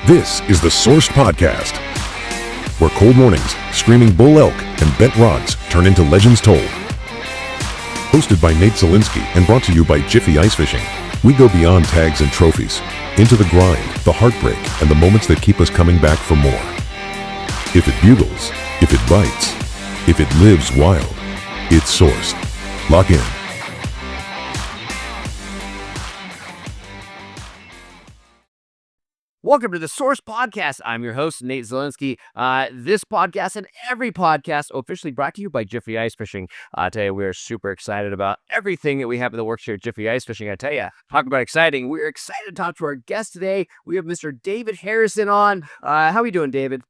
This is the Sourced Podcast, where cold mornings, screaming bull elk, and bent rods turn into legends told. Hosted by Nate Zelinsky and brought to you by Jiffy Ice Fishing, we go beyond tags and trophies, into the grind, the heartbreak, and the moments that keep us coming back for more. If it bugles, if it bites, if it lives wild, it's Sourced. Lock in. Welcome to the Source Podcast. I'm your host, Nate Zelinsky. This podcast and every podcast officially brought to you by Jiffy Ice Fishing. I tell you, we're super excited about everything that we have in the works here at Jiffy Ice Fishing. I tell you, talk about exciting. We're excited to talk to our guest today. We have Mr. David Harrison on. How are you doing, David?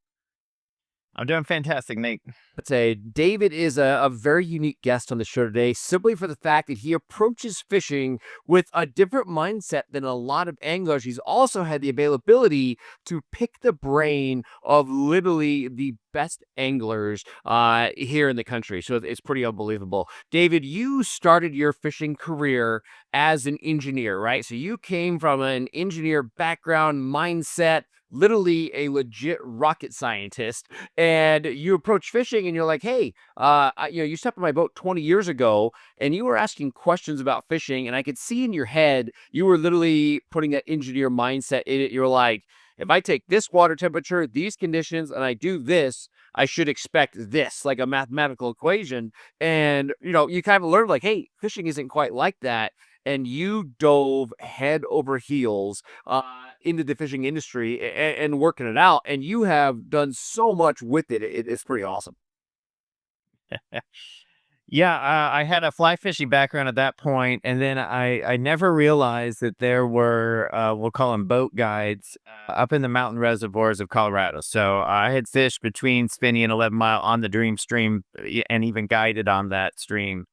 I'm doing fantastic, Nate. I'd say David is a very unique guest on the show today, simply for the fact that he approaches fishing with a different mindset than a lot of anglers. He's also had the availability to pick the brain of literally the best anglers here in the country. So it's pretty unbelievable. David, you started your fishing career as an engineer, right? So you came from an engineer background mindset, literally a legit rocket scientist, and you approach fishing and you're like, hey, you stepped on my boat 20 years ago and you were asking questions about fishing, and I could see in your head, you were literally putting that engineer mindset in it. You're like, if I take this water temperature, these conditions, and I do this, I should expect this, like a mathematical equation. And, you kind of learn like, hey, fishing isn't quite like that. And you dove head over heels into the fishing industry and working it out. And you have done so much with it. It's pretty awesome. Yeah, I had a fly fishing background at that point, and then I never realized that there were, we'll call them boat guides, up in the mountain reservoirs of Colorado. So I had fished between Spinney and 11 Mile on the Dream Stream, and even guided on that stream.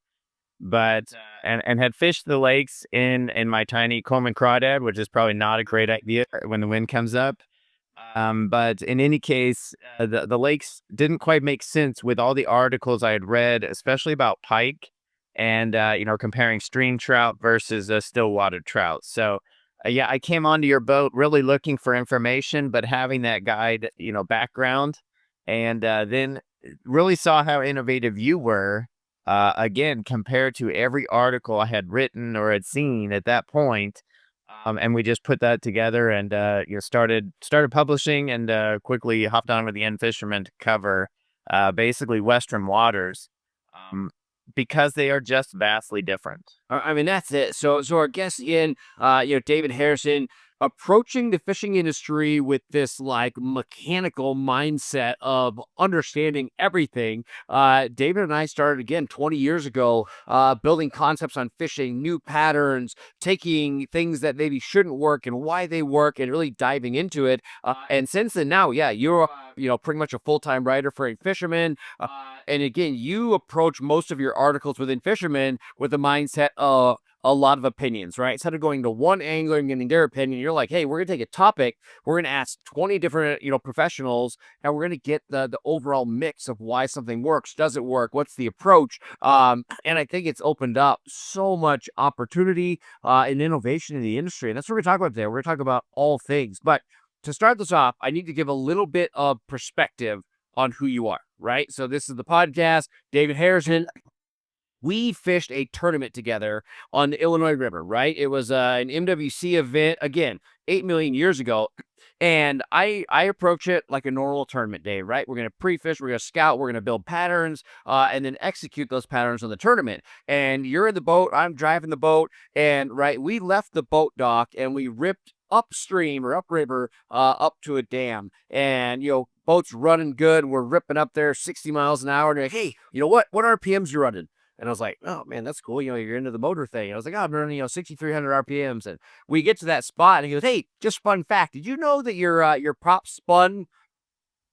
But and had fished the lakes in my tiny Coleman crawdad, which is probably not a great idea when the wind comes up. But in any case, the lakes didn't quite make sense with all the articles I had read, especially about pike and comparing stream trout versus still water trout. So yeah, I came onto your boat really looking for information, but having that guide background, and then really saw how innovative you were. Again, compared to every article I had written or had seen at that point. And we just put that together and started publishing, and quickly hopped on with the End Fisherman to cover basically Western waters, because they are just vastly different. I mean, that's it. So our guest in, David Harrison, approaching the fishing industry with this like mechanical mindset of understanding everything. David and I started again 20 years ago, building concepts on fishing, new patterns, taking things that maybe shouldn't work and why they work, and really diving into it. And since then, now, yeah, you're pretty much a full-time writer for End Fisherman. And again, you approach most of your articles within Fisherman with the mindset of a lot of opinions, right? Instead of going to one angler and getting their opinion, you're like, hey, we're going to take a topic, we're going to ask 20 different, professionals, and we're going to get the overall mix of why something works, does it work, what's the approach? And I think it's opened up so much opportunity and innovation in the industry. And that's what we're going to talk about today. We're going to talk about all things. But to start this off, I need to give a little bit of perspective on who you are, right? So this is the podcast, David Harrison. We fished a tournament together on the Illinois River, right? It was an MWC event, again, 8 million years ago. And I approach it like a normal tournament day, right? We're going to pre-fish, we're going to scout, we're going to build patterns, and then execute those patterns on the tournament. And you're in the boat, I'm driving the boat, and right, we left the boat dock and we ripped upstream or upriver up to a dam. And, boat's running good. We're ripping up there 60 miles an hour. And you're like, hey, what RPMs you running? And I was like, oh, man, that's cool. You're into the motor thing. I was like, oh, I'm running, 6,300 RPMs. And we get to that spot, and he goes, hey, just fun fact. Did you know that your prop spun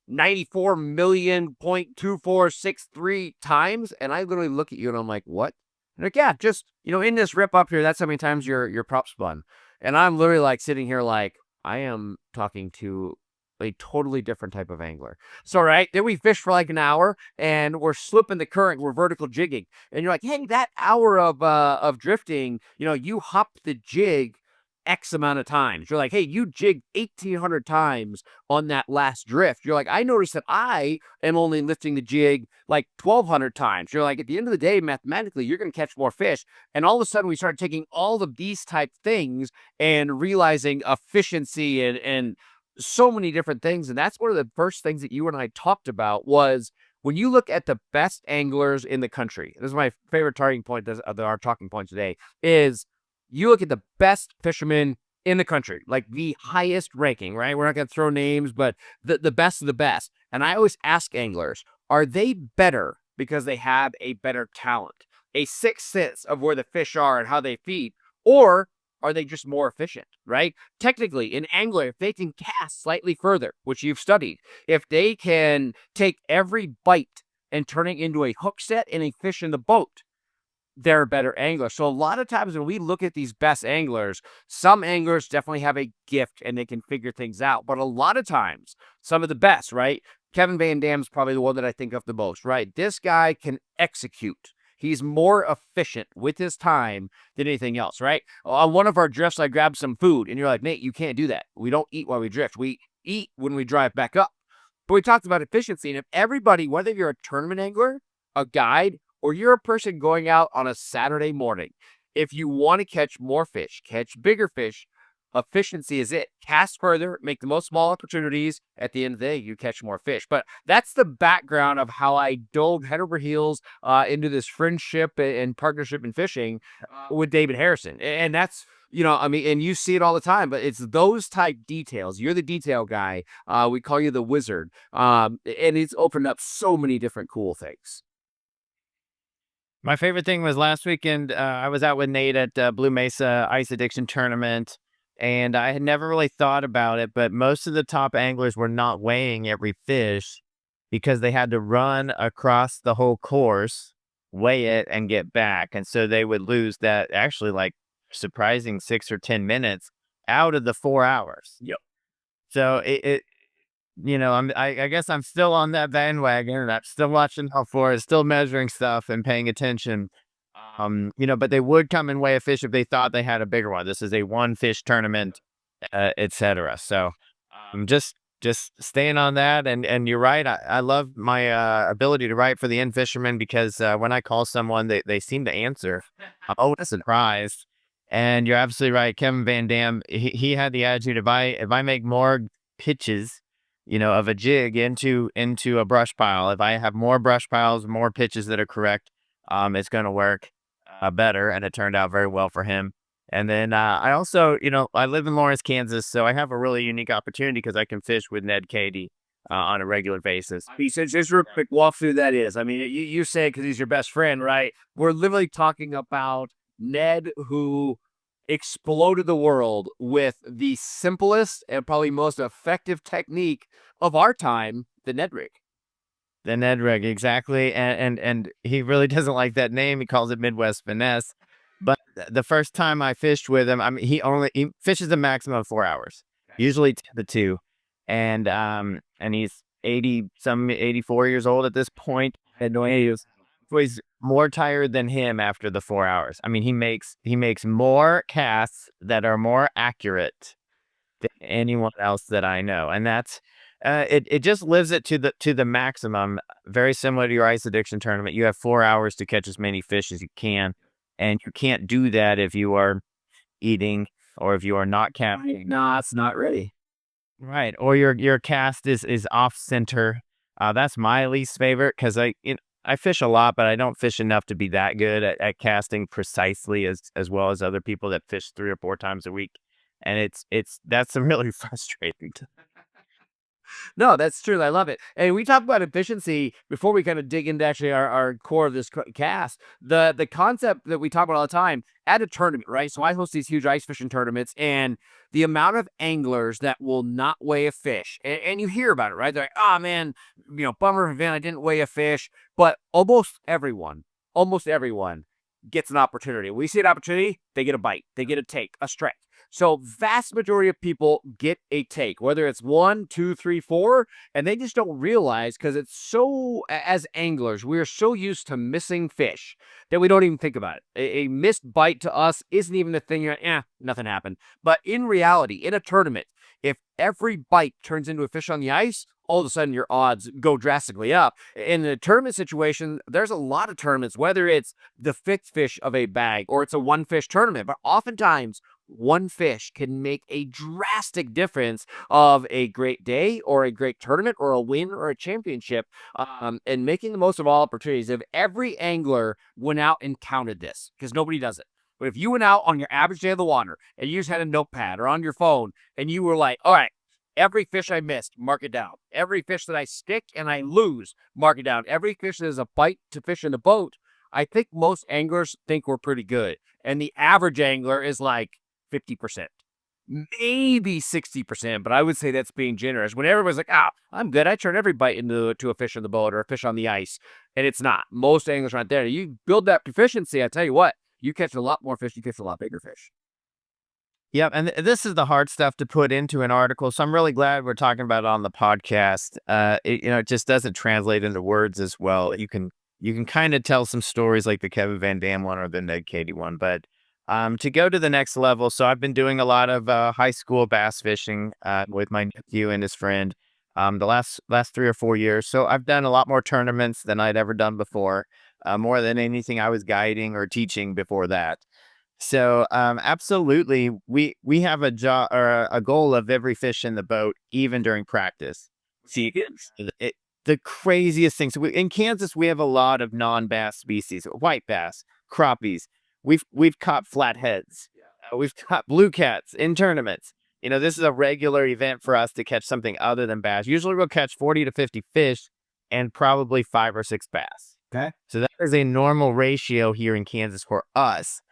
94,000,000.2463 times? And I literally look at you, and I'm like, what? And like, yeah, just, in this rip up here, that's how many times your prop spun. And I'm literally like sitting here like, I am talking to a totally different type of angler. So, right, then we fish for like an hour and we're slipping the current, we're vertical jigging. And you're like, hey, that hour of drifting, you hopped the jig X amount of times. You're like, hey, you jigged 1,800 times on that last drift. You're like, I noticed that I am only lifting the jig like 1,200 times. You're like, at the end of the day, mathematically, you're going to catch more fish. And all of a sudden, we started taking all of these type things and realizing efficiency and so many different things. And that's one of the first things that you and I talked about was when you look at the best anglers in the country. This is my favorite talking point of our talking point today is you look at the best fishermen in the country, like the highest ranking, right? We're not going to throw names, but the best of the best. And I always ask anglers, are they better because they have a better talent, a sixth sense of where the fish are and how they feed, or are they just more efficient, right? Technically, an angler, if they can cast slightly further, which you've studied, if they can take every bite and turn it into a hook set and a fish in the boat, they're a better angler. So a lot of times when we look at these best anglers, some anglers definitely have a gift and they can figure things out. But a lot of times, some of the best, right? Kevin Van Dam's probably the one that I think of the most, right? This guy can execute. He's more efficient with his time than anything else, right? On one of our drifts, I grabbed some food, and you're like, Nate, you can't do that. We don't eat while we drift. We eat when we drive back up. But we talked about efficiency, and if everybody, whether you're a tournament angler, a guide, or you're a person going out on a Saturday morning, if you want to catch more fish, catch bigger fish, efficiency is it. Cast further, make the most small opportunities. At the end of the day, you catch more fish. But that's the background of how I dove head over heels into this friendship and partnership in fishing with David Harrison. And that's, I mean, and you see it all the time, but it's those type details. You're the detail guy. We call you the wizard. And it's opened up so many different cool things. My favorite thing was last weekend. I was out with Nate at Blue Mesa Ice Addiction Tournament, and I had never really thought about it, but most of the top anglers were not weighing every fish because they had to run across the whole course, weigh it, and get back. And so they would lose that actually like surprising 6 or 10 minutes out of the 4 hours. Yep. So I guess I'm still on that bandwagon and I'm still watching how far, still measuring stuff and paying attention. But they would come and weigh a fish if they thought they had a bigger one. This is a one fish tournament, etc. So, just staying on that. And you're right. I love my ability to write for the end fisherman because when I call someone, they seem to answer. I'm always surprised. And you're absolutely right. Kevin Van Dam, he had the attitude, if I make more pitches, of a jig into a brush pile. If I have more brush piles, more pitches that are correct, it's going to work better. And it turned out very well for him. And then I also, I live in Lawrence, Kansas, so I have a really unique opportunity because I can fish with Ned Cady on a regular basis. Just real quick walk through that is. I mean, you say it because he's your best friend, right? We're literally talking about Ned, who exploded the world with the simplest and probably most effective technique of our time, the Ned rig. The Ned rig, exactly. And he really doesn't like that name. He calls it Midwest finesse. But the first time I fished with him, I mean, he fishes a maximum of 4 hours, usually the 2. And he's 84 years old at this point. And he's more tired than him after the 4 hours. I mean, he makes more casts that are more accurate than anyone else that I know. And that's it just lives it to the maximum. Very similar to your ice addiction tournament. You have 4 hours to catch as many fish as you can. And you can't do that if you are eating or if you are not casting. No, it's not ready. Right. Or your cast is off center. That's my least favorite because I fish a lot, but I don't fish enough to be that good at casting precisely as well as other people that fish 3 or 4 times a week. And that's really frustrating. No, that's true. I love it. And we talk about efficiency before we kind of dig into actually our core of this cast. The concept that we talk about all the time at a tournament, right? So I host these huge ice fishing tournaments, and the amount of anglers that will not weigh a fish, and you hear about it, right? They're like, oh man, bummer event, I didn't weigh a fish. But almost everyone gets an opportunity. We see an opportunity, they get a bite, they get a take, a strike. So vast majority of people get a take, whether it's 1, 2, 3, 4, and they just don't realize because it's so, as anglers, we're so used to missing fish that we don't even think about it. A missed bite to us isn't even a thing. You're like, nothing happened. But in reality, in a tournament, if every bite turns into a fish on the ice, all of a sudden your odds go drastically up. In the tournament situation, there's a lot of tournaments, whether it's the fifth fish of a bag or it's a one fish tournament, but oftentimes one fish can make a drastic difference of a great day or a great tournament or a win or a championship, and making the most of all opportunities. If every angler went out and counted this, because nobody does it. But if you went out on your average day of the water and you just had a notepad or on your phone and you were like, all right, every fish I missed, mark it down. Every fish that I stick and I lose, mark it down. Every fish that is a bite to fish in a boat, I think most anglers think we're pretty good. And the average angler is like 50%, maybe 60%, but I would say that's being generous. When everyone's like, I'm good. I turn every bite into a fish in the boat or a fish on the ice. And it's not. Most anglers aren't there. You build that proficiency, I tell you what, you catch a lot more fish, you catch a lot bigger fish. Yep, and this is the hard stuff to put into an article. So I'm really glad we're talking about it on the podcast. It just doesn't translate into words as well. You can kind of tell some stories like the Kevin Van Dam one or the Ned Katie one, but to go to the next level. So I've been doing a lot of high school bass fishing with my nephew and his friend the last 3 or 4 years. So I've done a lot more tournaments than I'd ever done before, more than anything I was guiding or teaching before that. So, absolutely, we have a job or a goal of every fish in the boat, even during practice. See, the craziest thing. So in Kansas, we have a lot of non-bass species: white bass, crappies. We've caught flatheads. We've caught blue cats in tournaments. This is a regular event for us to catch something other than bass. Usually, we'll catch 40 to 50 fish and probably 5 or 6 bass. Okay. So that is a normal ratio here in Kansas for us.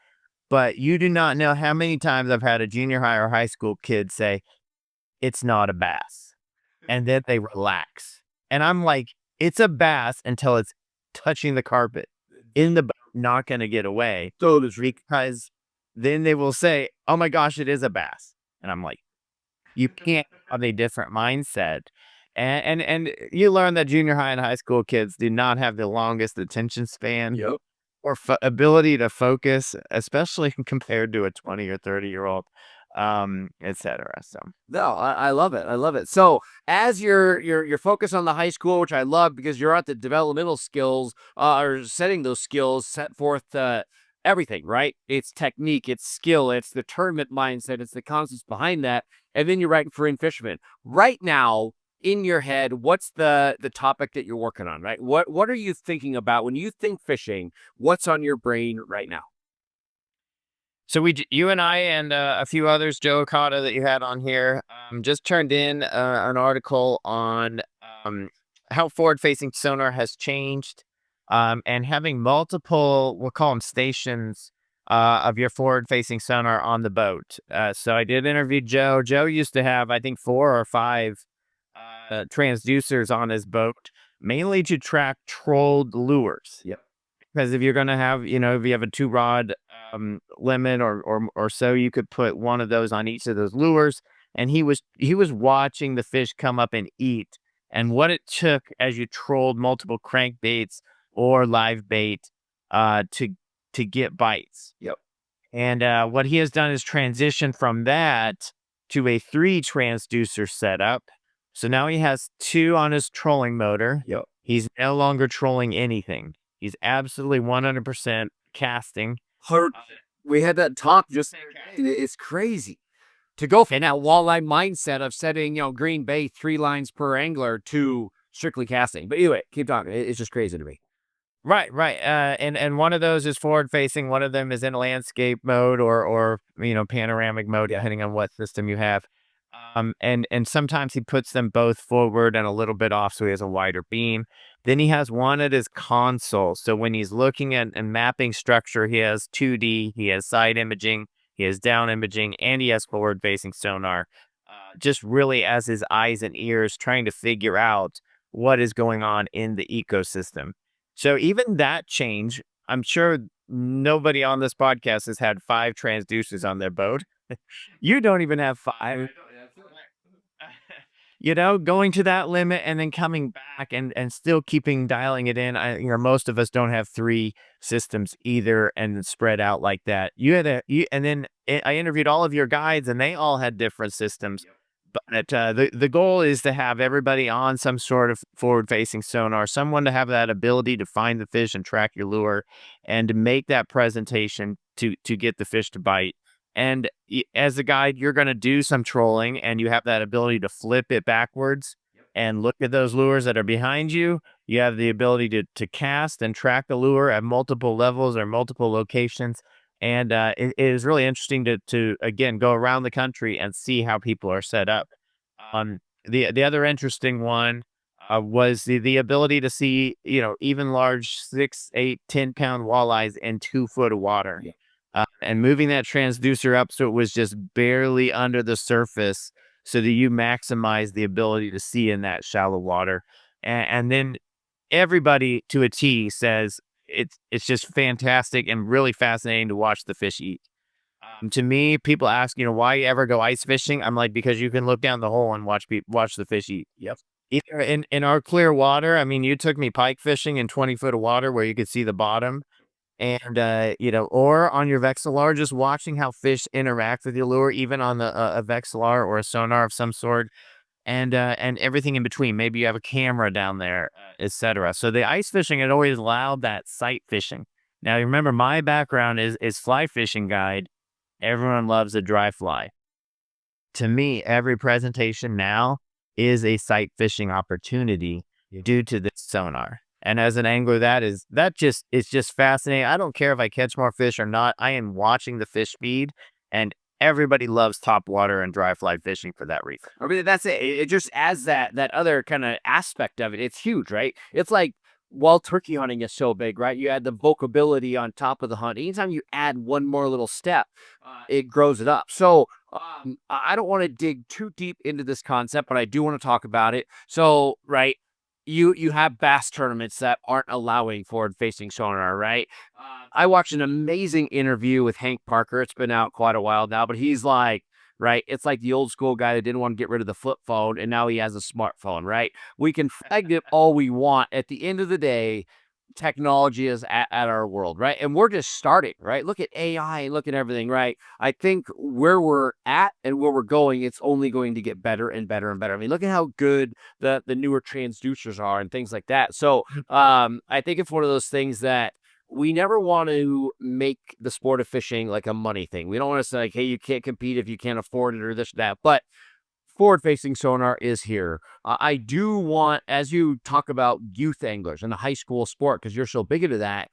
But you do not know how many times I've had a junior high or high school kid say, it's not a bass. And then they relax. And I'm like, it's a bass until it's touching the carpet in the boat, not going to get away. So Because then they will say, oh my gosh, it is a bass. And I'm like, you can't have a different mindset. And you learn that junior high and high school kids do not have the longest attention span. Yep. Or ability to focus, especially compared to a 20 or 30-year-old, etc. So No, I love it. I love it. So as you're focused on the high school, which I love because you're at the developmental skills, or setting those skills, set forth everything, right? It's technique, it's skill, it's the tournament mindset, it's the concepts behind that, and then you're writing for In Fisherman. Right now, in your head, what's the topic that you're working on, right? What are you thinking about when you think fishing? What's on your brain right now? So you and I and a few others, Joe Okada that you had on here, just turned in an article on how forward-facing sonar has changed, and having multiple, we'll call them stations, of your forward-facing sonar on the boat. So I did interview Joe. Joe used to have, I think, 4 or 5 transducers on his boat, mainly to track trolled lures. Yep. Because if you're going to have, if you have a 2-rod limit or so, you could put one of those on each of those lures. And he was watching the fish come up and eat, and what it took as you trolled multiple crankbaits or live bait to get bites. Yep. And what he has done is transition from that to a 3 transducer setup. So now he has 2 on his trolling motor. Yep. He's no longer trolling anything. He's absolutely 100% casting. We had that talk just, it's crazy to go from that walleye mindset of setting, Green Bay 3 lines per angler to strictly casting. But anyway, keep talking. It's just crazy to me. Right. And one of those is forward facing. One of them is in landscape mode or panoramic mode, depending on what system you have. And sometimes he puts them both forward and a little bit off, so he has a wider beam. Then he has one at his console. So when he's looking at and mapping structure, he has 2D, he has side imaging, he has down imaging, and he has forward facing sonar. Just really as his eyes and ears trying to figure out what is going on in the ecosystem. So even that change, I'm sure nobody on this podcast has had 5 transducers on their boat. You don't even have 5. Going to that limit and then coming back and still keeping dialing it in. Most of us don't have 3 systems either and spread out like that. And then I interviewed all of your guides and they all had different systems. But the goal is to have everybody on some sort of forward facing sonar, someone to have that ability to find the fish and track your lure and to make that presentation to get the fish to bite. And as a guide, you're going to do some trolling and you have that ability to flip it backwards and look at those lures that are behind you. You have the ability to cast and track the lure at multiple levels or multiple locations. And it is really interesting to again go around the country and see how people are set up. The other interesting one was the ability to see even large 6, 8, 10 pound walleyes in 2 foot of water. Yeah. And moving that transducer up so it was just barely under the surface so that you maximize the ability to see in that shallow water. And then everybody to a T says it's just fantastic and really fascinating to watch the fish eat. To me, people ask, why you ever go ice fishing? I'm like, because you can look down the hole and watch the fish eat. Yep. Either in our clear water, I mean, you took me pike fishing in 20 foot of water where you could see the bottom. And, or on your Vexilar, just watching how fish interact with your lure, even on a Vexilar or a sonar of some sort, and everything in between. Maybe you have a camera down there, etc. So the ice fishing had always allowed that sight fishing. Now, you remember my background is fly fishing guide. Everyone loves a dry fly. To me, every presentation now is a sight fishing opportunity due to this sonar. And as an angler, it's just fascinating. I don't care if I catch more fish or not. I am watching the fish feed, and everybody loves top water and dry fly fishing for that reason. I mean, that's it. It just adds that other kind of aspect of it. It's huge, right? It's like wild turkey hunting is so big, right? You add the vocability on top of the hunt. Anytime you add one more little step, it grows it up. So I don't want to dig too deep into this concept, but I do want to talk about it. So, right, you have bass tournaments that aren't allowing forward facing sonar, right? I watched an amazing interview with Hank Parker. It's been out quite a while now, but he's like, right, it's like the old school guy that didn't want to get rid of the flip phone and now he has a smartphone, right? We can flag it all we want. At the end of the day, technology is at our world, right? And we're just starting, right? Look at AI and look at everything, right? I think where we're at and where we're going, it's only going to get better and better and better. I mean, look at how good the newer transducers are and things like that. So I think it's one of those things that we never want to make the sport of fishing like a money thing. We don't want to say like, hey, you can't compete if you can't afford it or this or that. But forward-facing sonar is here. I do want, as you talk about youth anglers and the high school sport, because you're so big into that,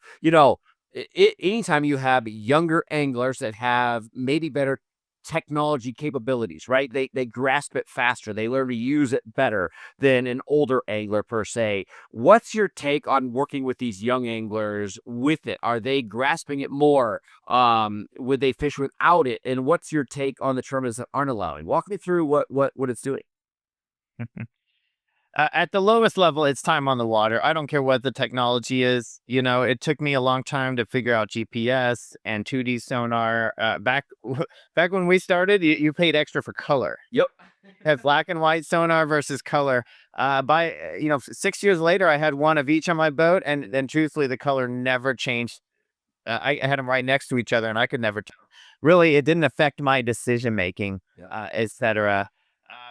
anytime you have younger anglers that have maybe better technology capabilities, right? They grasp it faster. They learn to use it better than an older angler per se. What's your take on working with these young anglers with it? Are they grasping it more? Would they fish without it? And what's your take on the tournaments that aren't allowing? Walk me through what it's doing. At the lowest level, it's time on the water. I don't care what the technology is. It took me a long time to figure out GPS and 2D sonar. Back when we started, you paid extra for color. Yep. Had black and white sonar versus color. By 6 years later, I had one of each on my boat, and then truthfully, the color never changed. I had them right next to each other, and I could never tell. Really, it didn't affect my decision making, etc.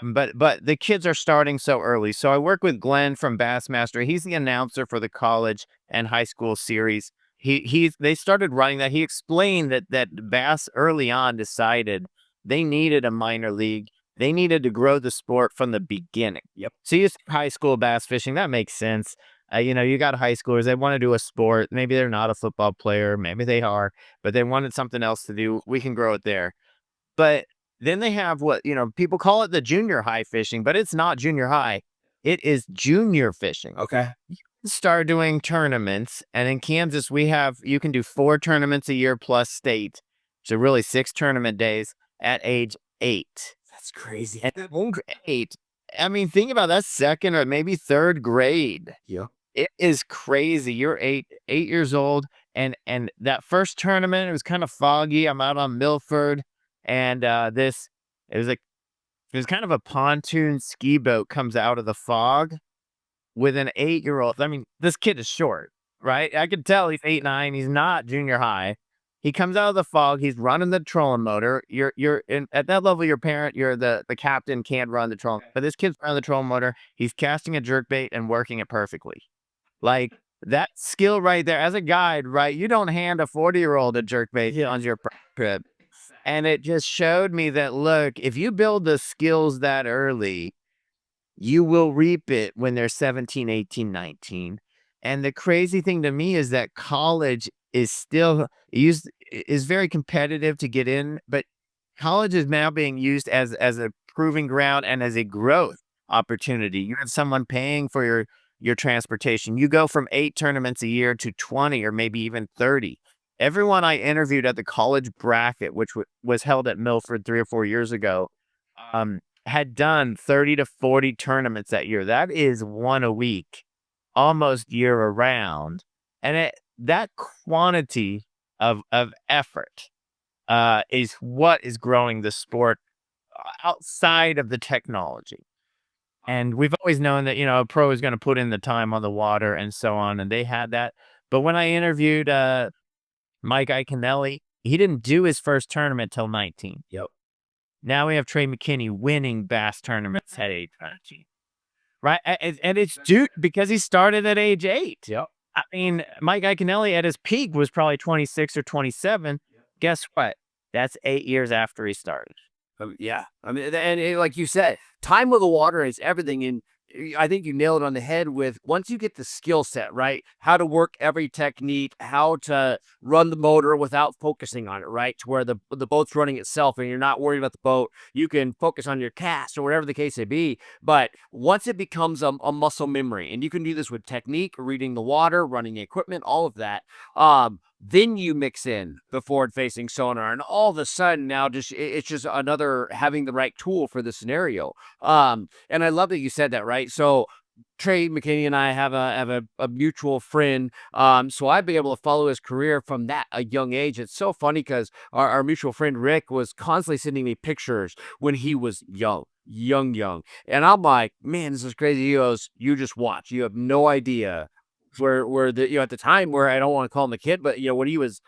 But the kids are starting so early. So I work with Glenn from Bassmaster. He's the announcer for the college and high school series. They started running that. He explained that Bass early on decided they needed a minor league. They needed to grow the sport from the beginning. Yep. So you see high school bass fishing, that makes sense. You got high schoolers, they want to do a sport. Maybe they're not a football player, maybe they are, but they wanted something else to do. We can grow it there. But then they have what, people call it the junior high fishing, but it's not junior high. It is junior fishing. Okay. Start doing tournaments. And in Kansas, you can do 4 tournaments a year plus state. So really 6 tournament days at age 8. That's crazy. And 8, I mean, think about that, second or maybe third grade. Yeah. It is crazy. You're 8 years old, and that first tournament, it was kind of foggy. I'm out on Milford, and it was like it was kind of a pontoon ski boat comes out of the fog with an 8-year-old. I mean, this kid is short, right? I could tell he's 8, 9. He's not junior high. He comes out of the fog. He's running the trolling motor. You're in at that level. Your parent, you're the captain, can't run the trolling, but this kid's running the trolling motor. He's casting a jerk bait and working it perfectly. Like, that skill right there, as a guide, right? You don't hand a 40-year-old a jerkbait on your trip. And it just showed me that, look, if you build the skills that early, you will reap it when they're 17, 18, 19. And the crazy thing to me is that college is still used is very competitive to get in, but college is now being used as a proving ground and as a growth opportunity. You have someone paying for your transportation. You go from 8 tournaments a year to 20 or maybe even 30. Everyone I interviewed at the college bracket, which was held at Milford 3 or 4 years ago, had done 30 to 40 tournaments that year. That is one a week, almost year around. And that quantity of effort is what is growing the sport outside of the technology. And we've always known that, a pro is going to put in the time on the water and so on. And they had that. But when I interviewed Mike Iaconelli, he didn't do his first tournament till 19. Yep. Now we have Trey McKinney winning bass tournaments at age 19. Right? And it's due because he started at age 8. Yep. I mean, Mike Iaconelli at his peak was probably 26 or 27. Guess what? That's 8 years after he started. Yeah. I mean, and like you said, time with the water is everything. And I think you nailed it on the head with once you get the skill set, right? How to work every technique, how to run the motor without focusing on it, right? To where the boat's running itself and you're not worried about the boat. You can focus on your cast or whatever the case may be. But once it becomes a muscle memory, and you can do this with technique, reading the water, running the equipment, all of that. Then you mix in the forward-facing sonar, and all of a sudden now it's just another having the right tool for the scenario. And I love that you said that, right? So Trey McKinney and I have a mutual friend. So I'd be able to follow his career from a young age. It's so funny because our mutual friend Rick was constantly sending me pictures when he was young. And I'm like, man, this is crazy. He goes, you just watch. You have no idea where the at the time where I don't want to call him a kid, but when he was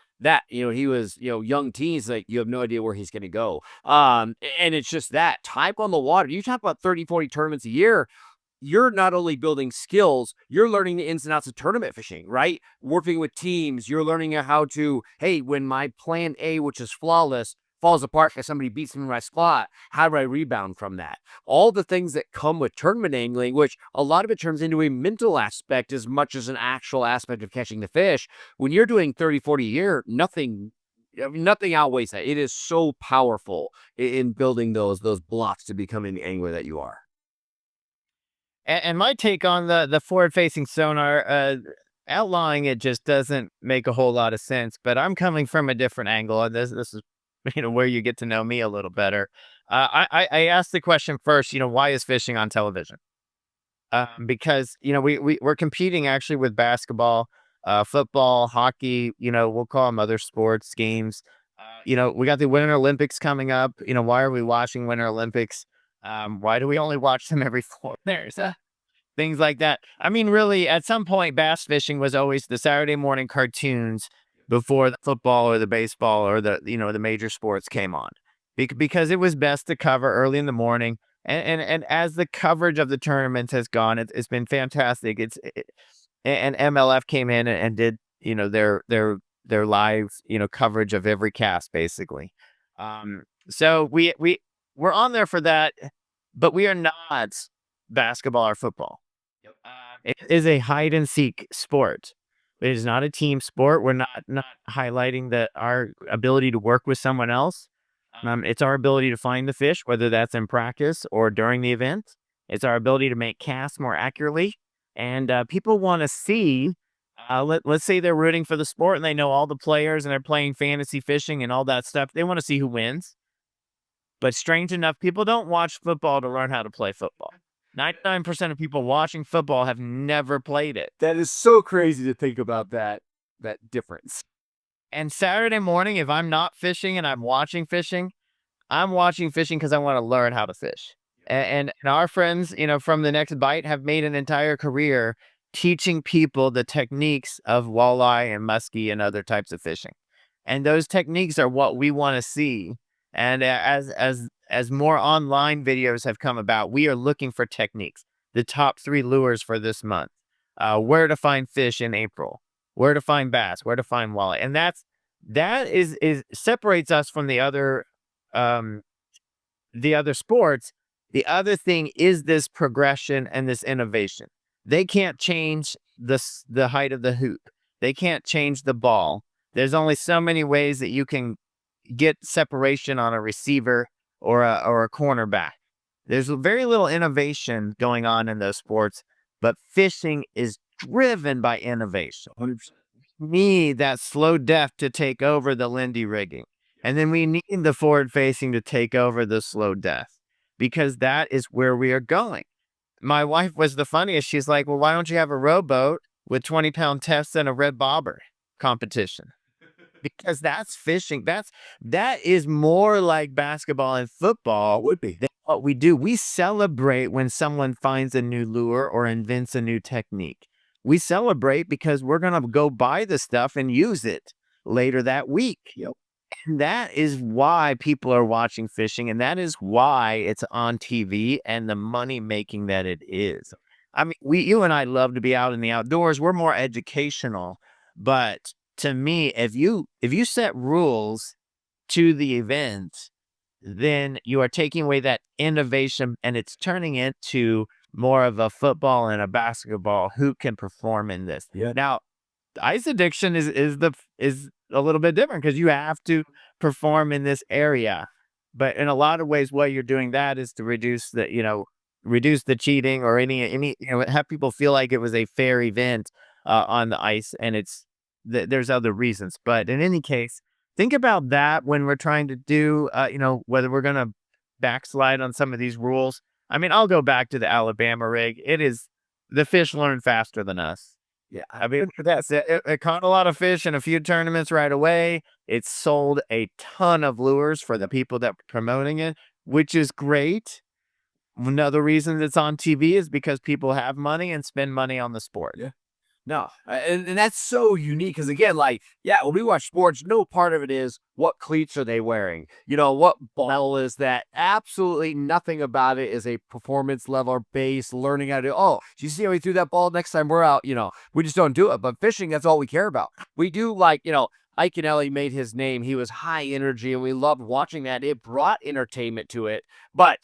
he was young teens, like you have no idea where he's going to go. And it's just that type on the water. You talk about 30, 40 tournaments a year. You're not only building skills, you're learning the ins and outs of tournament fishing, right? Working with teams, you're learning how to, hey, when my plan A, which is flawless, falls apart because somebody beats me in my spot, how do I rebound from that? All the things that come with tournament angling, which a lot of it turns into a mental aspect as much as an actual aspect of catching the fish. When you're doing 30, 40 a year, nothing outweighs that. It is so powerful in building those blocks to becoming the angler that you are. And my take on the forward-facing sonar, outlawing it just doesn't make a whole lot of sense. But I'm coming from a different angle, and this is where you get to know me a little better. I asked the question first. Why is fishing on television? Because we're competing actually with basketball, football, hockey. We'll call them other sports games. We got the Winter Olympics coming up. Why are we watching Winter Olympics? Why do we only watch them every 4 years? Things like that. I mean, really, at some point, bass fishing was always the Saturday morning cartoons before the football or the baseball or the major sports came on, because it was best to cover early in the morning. And as the coverage of the tournaments has gone, it's been fantastic. And MLF came in and did their live coverage of every cast basically. So we're on there for that, but we are not basketball or football. It is a hide and seek sport. It is not a team sport. We're not highlighting our ability to work with someone else. It's our ability to find the fish, whether that's in practice or during the event. It's our ability to make casts more accurately. And people want to see, let's say they're rooting for the sport and they know all the players and they're playing fantasy fishing and all that stuff. They want to see who wins. But strange enough, people don't watch football to learn how to play football. 99% of people watching football have never played it. That is so crazy to think about that difference. And Saturday morning, if I'm not fishing and I'm watching fishing because I want to learn how to fish. And our friends, from the Next Bite have made an entire career teaching people the techniques of walleye and muskie and other types of fishing. And those techniques are what we want to see. And as more online videos have come about, we are looking for techniques. The top 3 lures for this month, where to find fish in April, where to find bass, where to find walleye, and that is separates us from the other sports. The other thing is this progression and this innovation. They can't change the height of the hoop. They can't change the ball. There's only so many ways that you can get separation on a receiver or a cornerback. There's very little innovation going on in those sports, but fishing is driven by innovation. 100%. Need that slow depth to take over the Lindy rigging. And then we need the forward facing to take over the slow depth, because that is where we are going. My wife was the funniest. She's like, well, why don't you have a rowboat with 20-pound tests and a red bobber competition? Because that's fishing. That is more like basketball and football Would be. than what we do. We celebrate when someone finds a new lure or invents a new technique. We celebrate because we're going to go buy the stuff and use it later that week. Yep. And that is why people are watching fishing, and that is why it's on TV and the money making that it is. I mean, you and I love to be out in the outdoors. We're more educational, but to me, if you set rules to the event, then you are taking away that innovation, and it's turning into more of a football and a basketball. Who can perform in this? Yeah. Now, ice addiction is a little bit different because you have to perform in this area. But in a lot of ways, what you're doing that is to reduce the cheating or any have people feel like it was a fair event on the ice, and there's other reasons. But in any case, think about that when we're trying to do whether we're going to backslide on some of these rules. I mean, I'll go back to the Alabama rig. The fish learn faster than us. Yeah. I mean, it caught a lot of fish in a few tournaments right away. It sold a ton of lures for the people that were promoting it, which is great. Another reason it's on TV is because people have money and spend money on the sport. Yeah. No, and that's so unique because, again, when we watch sports, no part of it is what cleats are they wearing? What ball is that? Absolutely nothing about it is a performance level or base learning how to do. Oh, do you see how we threw that ball next time we're out? We just don't do it. But fishing, that's all we care about. We do Ike and Ellie made his name. He was high energy, and we loved watching that. It brought entertainment to it. But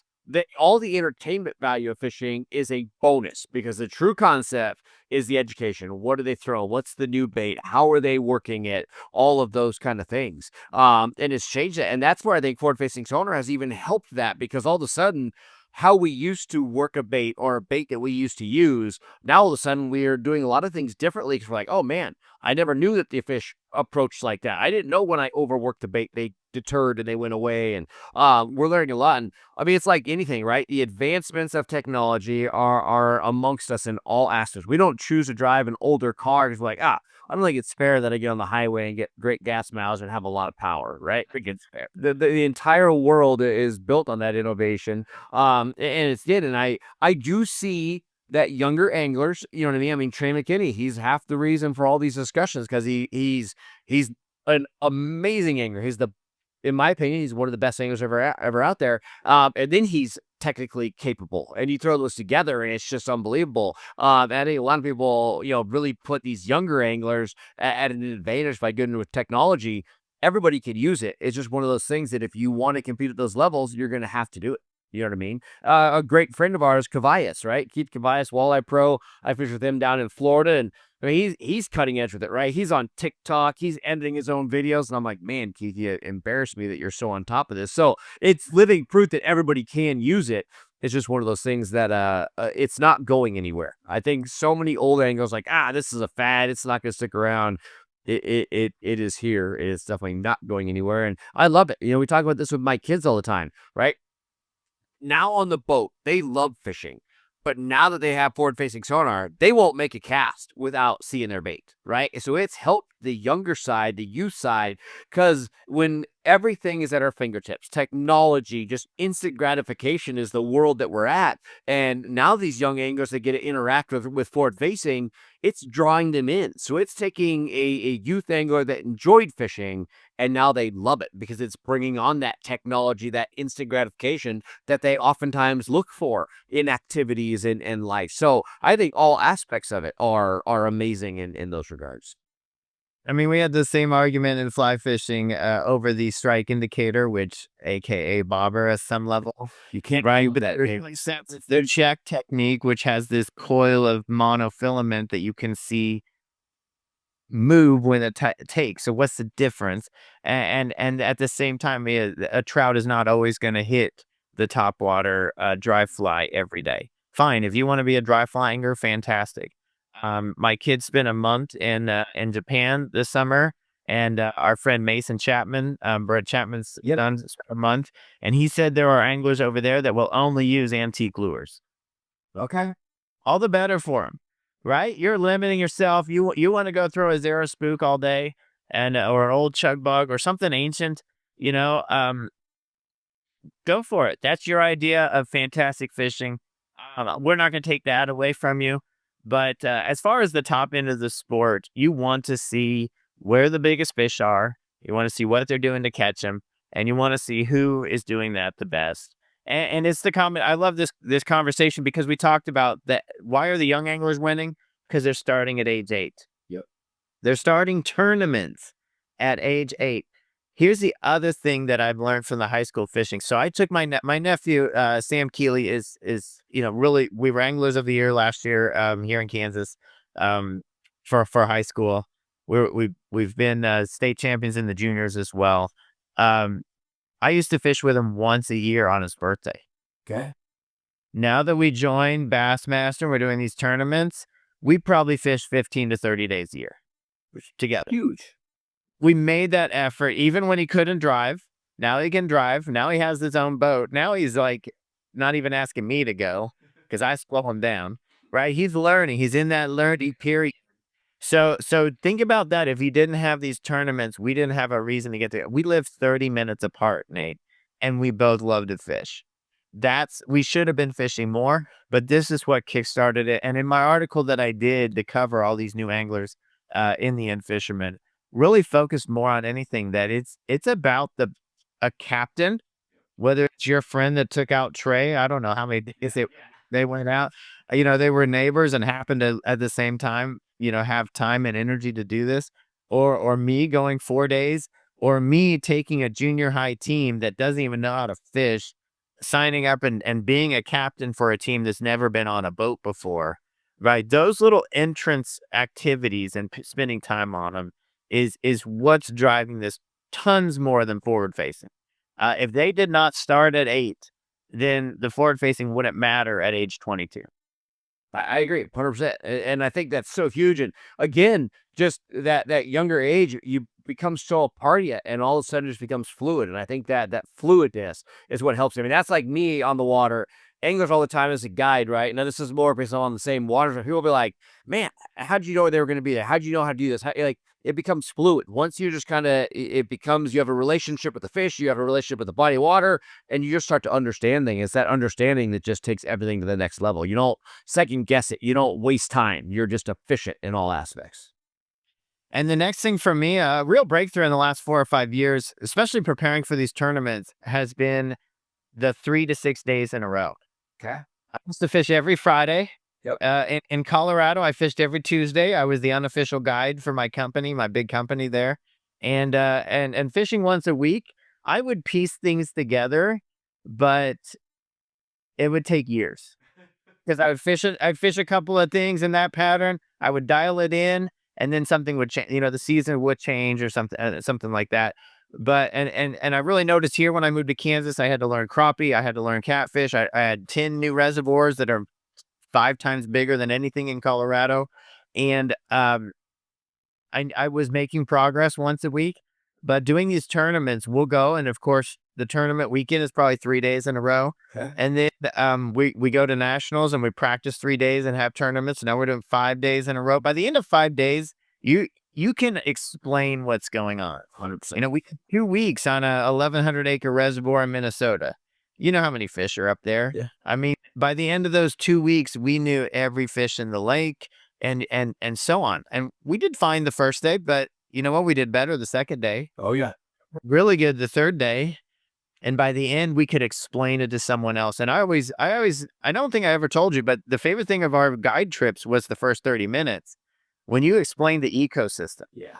all the entertainment value of fishing is a bonus because the true concept is the education. What do they throw? What's the new bait? How are they working it? All of those kind of things. And it's changed it. And that's where I think forward-facing sonar has even helped that, because all of a sudden, how we used to work a bait or a bait that we used to use, now all of a sudden we are doing a lot of things differently because we're like, oh man, I never knew that the fish approached like that. I didn't know when I overworked the bait, they deterred and they went away. And we're learning a lot. And I mean, it's like anything, right? The advancements of technology are amongst us in all aspects. We don't choose to drive an older car because we're like, I don't think it's fair that I get on the highway and get great gas mileage and have a lot of power, right? I think it's fair. The entire world is built on that innovation. And it's did. And I do see that younger anglers, you know what I mean? I mean, Trey McKinney, he's half the reason for all these discussions because he's an amazing angler. In my opinion, he's one of the best anglers ever out there. And then he's technically capable, and you throw those together, and it's just unbelievable. I think a lot of people, really put these younger anglers at an advantage by going with technology. Everybody can use it. It's just one of those things that if you want to compete at those levels, you're going to have to do it. You know what I mean? A great friend of ours, Cavallas, right? Keith Cavallas, Walleye Pro. I fished with him down in Florida, and I mean, he's cutting edge with it, right? He's on TikTok. He's editing his own videos, and I'm like, man, Keith, you embarrass me that you're so on top of this. So it's living proof that everybody can use it. It's just one of those things that it's not going anywhere. I think so many old anglers like, this is a fad. It's not going to stick around. It is here. It's definitely not going anywhere, and I love it. We talk about this with my kids all the time, right? Now on the boat, they love fishing. But now that they have forward-facing sonar, they won't make a cast without seeing their bait, right? So it's helped the younger side, the youth side, because when everything is at our fingertips, technology, just instant gratification is the world that we're at. And now these young anglers that get to interact with forward-facing, it's drawing them in. So it's taking a youth angler that enjoyed fishing, and now they love it because it's bringing on that technology, that instant gratification that they oftentimes look for in activities and life. So I think all aspects of it are amazing in those regards. I mean, we had the same argument in fly fishing over the strike indicator, which AKA bobber at some level. You can't Right. do that. Really sensitive. The check technique, which has this coil of monofilament that you can see move when it takes. So what's the difference? And at the same time, a trout is not always going to hit the top water dry fly every day. Fine, if you want to be a dry fly angler, fantastic. My kids spent a month in Japan this summer, and our friend Mason Chapman, Brett Chapman's son, spent a month, and he said there are anglers over there that will only use antique lures. Okay, all the better for them, right? You're limiting yourself. You want to go throw a zero spook all day, and or an old chug bug or something ancient, you know. Go for it. That's your idea of fantastic fishing. We're not going to take that away from you. But as far as the top end of the sport, you want to see where the biggest fish are. You want to see what they're doing to catch them, and you want to see who is doing that the best. And it's the comment. I love this conversation because we talked about that. Why are the young anglers winning? Because they're starting at age 8. Yep. They're starting tournaments at age 8. Here's the other thing that I've learned from the high school fishing. So I took my nephew Sam Keeley is really, we were anglers of the year last year here in Kansas for high school. We've been state champions in the juniors as well. I used to fish with him once a year on his birthday. Okay. Now that we joined Bassmaster, we're doing these tournaments. We probably fish 15 to 30 days a year together. Huge. We made that effort even when he couldn't drive. Now he can drive. Now he has his own boat. Now he's like not even asking me to go because I slow him down, right? He's learning. He's in that learning period. So think about that. If he didn't have these tournaments, we didn't have a reason to get there. We live 30 minutes apart, Nate, and we both love to fish. We should have been fishing more, but this is what kickstarted it. And in my article that I did to cover all these new anglers in the End Fisherman, really focused more on anything that it's about a captain, whether it's your friend that took out Trey. I don't know how many days they went out. They were neighbors and happened to at the same time, have time and energy to do this, or me going 4 days, or me taking a junior high team that doesn't even know how to fish, signing up and being a captain for a team that's never been on a boat before, right? Those little entrance activities and spending time on them is what's driving this tons more than forward facing. If they did not start at 8, then the forward facing wouldn't matter at age 22. I agree 100%. And I think that's so huge. And again, just that younger age, you become so a part of it, and all of a sudden it just becomes fluid. And I think that fluidness is what helps. I mean, that's like me on the water. Anglers all the time as a guide, right? Now, this is more because I'm on the same waters. People will be like, man, how'd you know they were going to be there? How'd you know how to do this? It becomes fluid. Once you just kind of, it becomes, you have a relationship with the fish, you have a relationship with the body of water, and you just start to understand things. It's that understanding that just takes everything to the next level. You don't second guess it. You don't waste time. You're just efficient in all aspects. And the next thing for me, a real breakthrough in the last 4 or 5 years, especially preparing for these tournaments, has been the 3 to 6 days in a row. Okay. I used to fish every Friday. Yep. In Colorado, I fished every Tuesday. I was the unofficial guide for my company, my big company there, and fishing once a week. I would piece things together, but it would take years because I'd fish a couple of things in that pattern. I would dial it in, and then something would change. The season would change or something like that. But and I really noticed here when I moved to Kansas, I had to learn crappie. I had to learn catfish. I had 10 new reservoirs that are 5 times bigger than anything in Colorado. And I was making progress once a week, but doing these tournaments, we'll go. And of course, the tournament weekend is probably 3 days in a row. Okay. And then we go to nationals and we practice 3 days and have tournaments. Now we're doing 5 days in a row. By the end of 5 days, you can explain what's going on. 100%. We did 2 weeks on a 1,100 acre reservoir in Minnesota. You know how many fish are up there. Yeah. I mean, by the end of those 2 weeks, we knew every fish in the lake and so on. And we did fine the first day, but you know what? We did better the second day. Oh, yeah. Really good the third day. And by the end, we could explain it to someone else. And I don't think I ever told you, but the favorite thing of our guide trips was the first 30 minutes. When you explain the ecosystem. Yeah.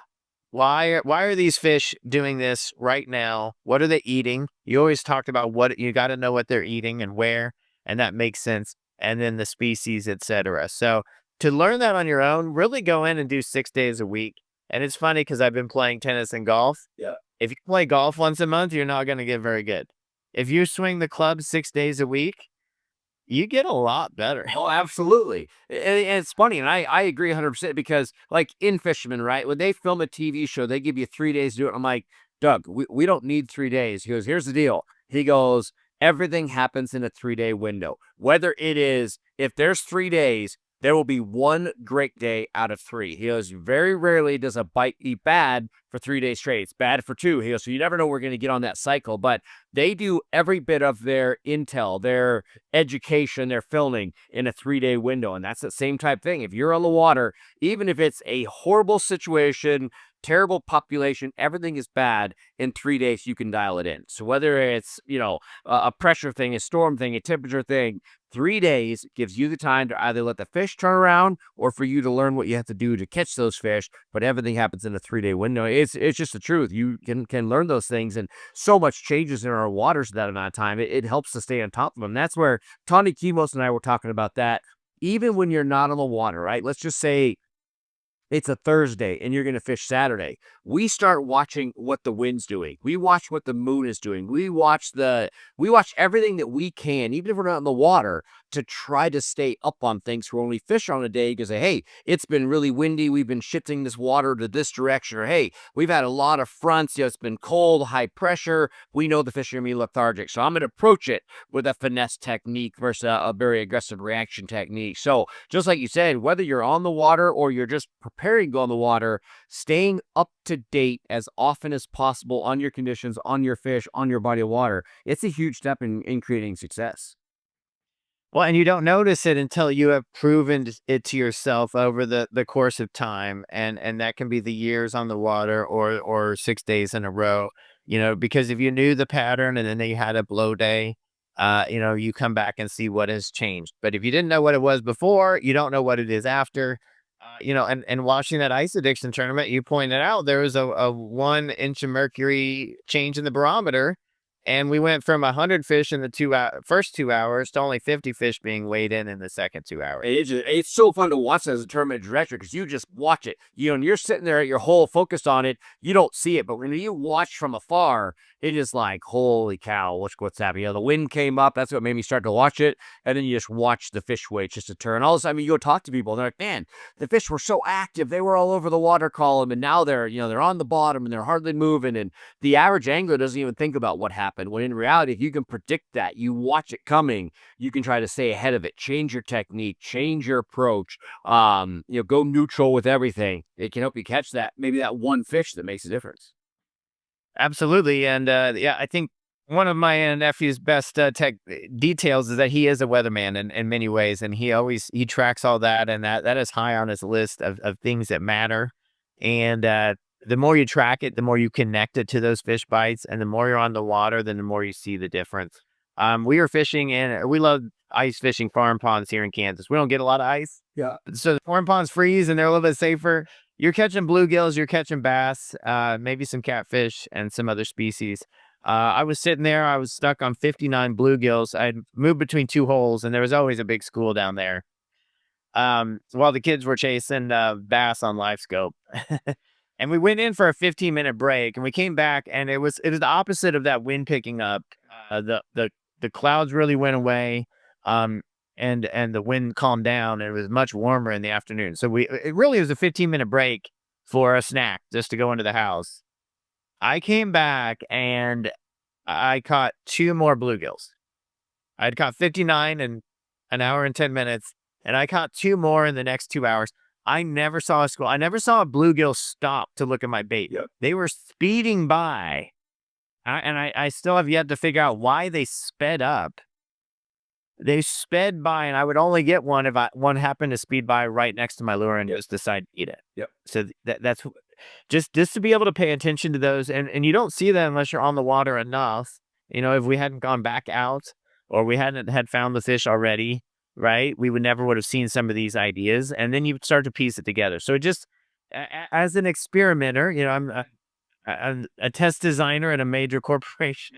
Why are these fish doing this right now? What are they eating? You always talked about what you got to know what they're eating and where, and that makes sense. And then the species, etc. So to learn that on your own, really go in and do 6 days a week. And it's funny because I've been playing tennis and golf. Yeah. If you play golf once a month, you're not going to get very good. If you swing the club 6 days a week, you get a lot better. Oh, absolutely. And it's funny, and I agree 100% because, like, in Fisherman, right, when they film a TV show, they give you 3 days to do it. I'm like, Doug, we don't need 3 days. He goes, here's the deal. He goes, everything happens in a 3-day window. Whether it is, if there's 3 days, there will be one great day out of 3. He goes, very rarely does a bite eat bad for 3 days straight. It's bad for 2. He goes, so you never know we're going to get on that cycle. But they do every bit of their intel, their education, their filming in a 3-day window. And that's the same type thing. If you're on the water, even if it's a horrible situation, terrible population, everything is bad, in 3 days you can dial it in. So whether it's, a pressure thing, a storm thing, a temperature thing, 3 days gives you the time to either let the fish turn around or for you to learn what you have to do to catch those fish. But everything happens in a 3-day window. It's just the truth. You can learn those things, and so much changes in our waters that amount of time. It helps to stay on top of them. That's where Tawny Kimos and I were talking about that. Even when you're not on the water, right? Let's just say it's a Thursday and you're going to fish Saturday. We start watching what the wind's doing. We watch what the moon is doing. We watch everything that we can, even if we're not in the water, to try to stay up on things. For when we fish on a day, you can say, hey, it's been really windy. We've been shifting this water to this direction. Or, hey, we've had a lot of fronts. It's been cold, high pressure. We know the fish are going to be lethargic. So I'm going to approach it with a finesse technique versus a very aggressive reaction technique. So just like you said, whether you're on the water or you're just preparing to go on the water, staying up to date as often as possible on your conditions, on your fish, on your body of water, it's a huge step in creating success. Well, and you don't notice it until you have proven it to yourself over the course of time. And that can be the years on the water or 6 days in a row, because if you knew the pattern and then you had a blow day, you come back and see what has changed. But if you didn't know what it was before, you don't know what it is after. And watching that ice addiction tournament, you pointed out there was a 1 inch of mercury change in the barometer. And we went from 100 fish in the first 2 hours to only 50 fish being weighed in the second 2 hours. It's so fun to watch as a tournament director because you just watch it. And you're sitting there at your hole focused on it. You don't see it, but when you watch from afar, it is like, holy cow, what's happening? The wind came up. That's what made me start to watch it. And then you just watch the fish weight just to turn. All of a sudden, you go talk to people, and they're like, man, the fish were so active. They were all over the water column, and now they're on the bottom and they're hardly moving. And the average angler doesn't even think about what happened. When in reality, if you can predict that, you watch it coming, you can try to stay ahead of it, change your technique, change your approach, go neutral with everything. It can help you catch maybe that one fish that makes a difference. Absolutely. And I think one of my nephew's best tech details is that he is a weatherman in many ways. And he tracks all that. And that is high on his list of things that matter. And the more you track it, the more you connect it to those fish bites. And the more you're on the water, then the more you see the difference. We were fishing we love ice fishing farm ponds here in Kansas. We don't get a lot of ice. Yeah. So the farm ponds freeze and they're a little bit safer. You're catching bluegills, you're catching bass, maybe some catfish and some other species. I was sitting there, I was stuck on 59 bluegills. I'd moved between 2 holes and there was always a big school down there. While the kids were chasing bass on live scope. And we went in for a 15-minute break and we came back and it was the opposite of that wind picking up. The clouds really went away. And the wind calmed down and it was much warmer in the afternoon. So it really was a 15-minute break for a snack just to go into the house. I came back and I caught 2 more bluegills. I'd caught 59 in an hour and 10 minutes, and I caught 2 more in the next 2 hours. I never saw a school. I never saw a bluegill stop to look at my bait. Yep. They were speeding by. I still have yet to figure out why they sped up. They sped by, and I would only get one if one happened to speed by right next to my lure and just decide to eat it. Yep. So that's just to be able to pay attention to those, and you don't see that unless you're on the water enough. If we hadn't gone back out or we hadn't had found the fish already, right? We would have seen some of these ideas, and then you would start to piece it together. So it just as an experimenter, I'm a test designer at a major corporation.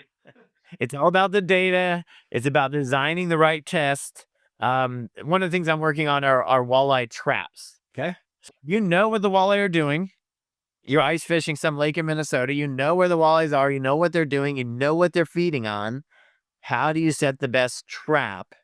It's all about the data. It's about designing the right test. One of the things I'm working on are walleye traps. Okay. You know what the walleye are doing. You're ice fishing some lake in Minnesota. You know where the walleyes are. You know what they're doing. You know what they're feeding on. How do you set the best trap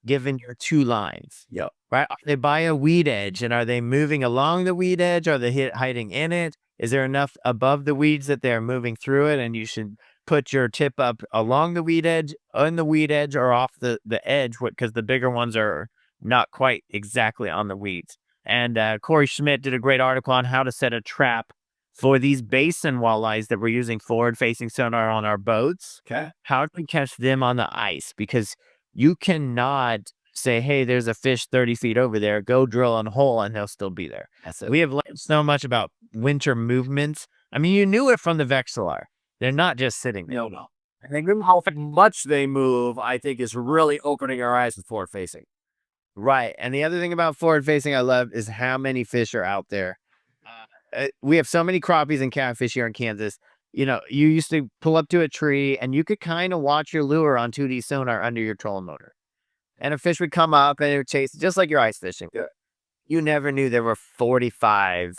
given your 2 lines? Yep. Right? Are they by a weed edge, and are they moving along the weed edge? Are they hiding in it? Is there enough above the weeds that they're moving through it, and you should put your tip up along the weed edge, on the weed edge, or off the edge, because the bigger ones are not quite exactly on the weeds. And Corey Schmidt did a great article on how to set a trap for these basin walleyes that we're using forward-facing sonar on our boats. Okay. How do we catch them on the ice? Because you cannot say, hey, there's a fish 30 feet over there, go drill a hole, and they'll still be there. We have learned so much about winter movements. I mean, you knew it from the Vexilar. They're not just sitting there. No. I think how much they move, I think, is really opening our eyes with forward facing. Right. And the other thing about forward facing I love is how many fish are out there. We have so many crappies and catfish here in Kansas. You used to pull up to a tree and you could kind of watch your lure on 2D sonar under your trolling motor. And a fish would come up and it would chase, just like you're ice fishing. Yeah. You never knew there were 45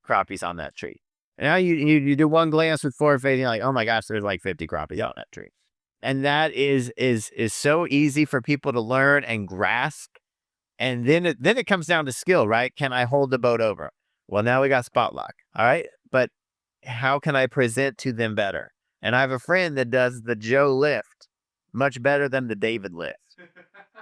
crappies on that tree. And now you do one glance with forward facing, you're like, oh my gosh, there's like 50 crappies on that tree. And that is so easy for people to learn and grasp. And then it comes down to skill, right? Can I hold the boat over? Well, now we got spot lock. All right. But how can I present to them better? And I have a friend that does the Joe lift much better than the David lift.